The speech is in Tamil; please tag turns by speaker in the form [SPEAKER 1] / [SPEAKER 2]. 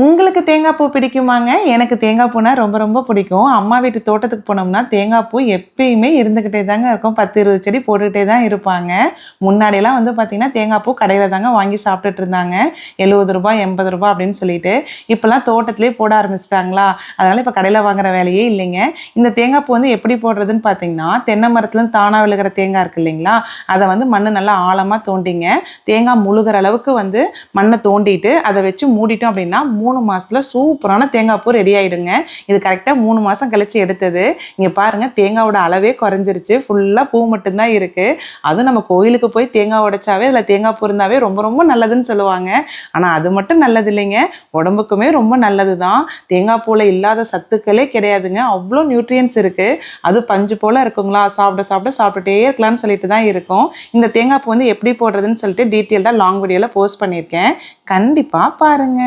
[SPEAKER 1] உங்களுக்கு தேங்காய் பூ பிடிக்குமாங்க? எனக்கு தேங்காய் பூனா ரொம்ப ரொம்ப பிடிக்கும். அம்மா வீட்டு தோட்டத்துக்கு போனோம்னா தேங்காய் பூ எப்பயுமே இருந்துக்கிட்டே தாங்க இருக்கும். 10, 20 செடி போட்டுக்கிட்டே தான் இருப்பாங்க. முன்னாடிலாம் வந்து பார்த்தீங்கன்னா, தேங்காய் பூ கடையில தாங்க வாங்கி சாப்பிட்டுட்டு இருந்தாங்க. ரூ. 70 ரூ. 80 அப்படின்னு சொல்லிட்டு. இப்போலாம் தோட்டத்திலேயே போட ஆரம்பிச்சிட்டாங்களா, அதனால இப்போ கடையில் வாங்குற வேலையே இல்லைங்க. இந்த தேங்காய் பூ வந்து எப்படி போடுறதுன்னு பார்த்தீங்கன்னா, தென்னை மரத்துலேருந்து தானாக விழுகிற தேங்காய் இருக்கு இல்லைங்களா, அதை வந்து மண் நல்லா ஆழமாக தோண்டிங்க. தேங்காய் முழுகிற அளவுக்கு வந்து மண்ணை தோண்டிட்டு அதை வச்சு மூடிட்டோம் அப்படின்னா 3 மாசத்துல சூப்பரான தேங்காய் பூ ரெடி ஆயிடுங்க. இது கரெக்டாக 3 மாதம் கழிச்சு எடுத்தது. இங்கே பாருங்க, தேங்காயோட அளவே குறைஞ்சிருச்சு. ஃபுல்லாக பூ மட்டும்தான் இருக்கு. அதுவும் நம்ம கோயிலுக்கு போய் தேங்காய் உடைச்சாவே அதில் தேங்காய் பூ இருந்தாவே ரொம்ப ரொம்ப நல்லதுன்னு சொல்லுவாங்க. ஆனால் அது மட்டும் நல்லது இல்லைங்க, உடம்புக்குமே ரொம்ப நல்லது தான். தேங்காய் பூவில் இல்லாத சத்துக்களே கிடையாதுங்க. அவ்வளோ நியூட்ரியன்ஸ் இருக்கு. அது பஞ்சு போல இருக்குங்களா, சாப்பிட்டுட்டே இருக்கலாம்னு சொல்லிட்டு தான் இருக்கும். இந்த தேங்காய் பூ வந்து எப்படி போடுறதுன்னு சொல்லிட்டு டீட்டெயில்டாக லாங் வீடியோவில் போஸ்ட் பண்ணியிருக்கேன். கண்டிப்பாக பாருங்க.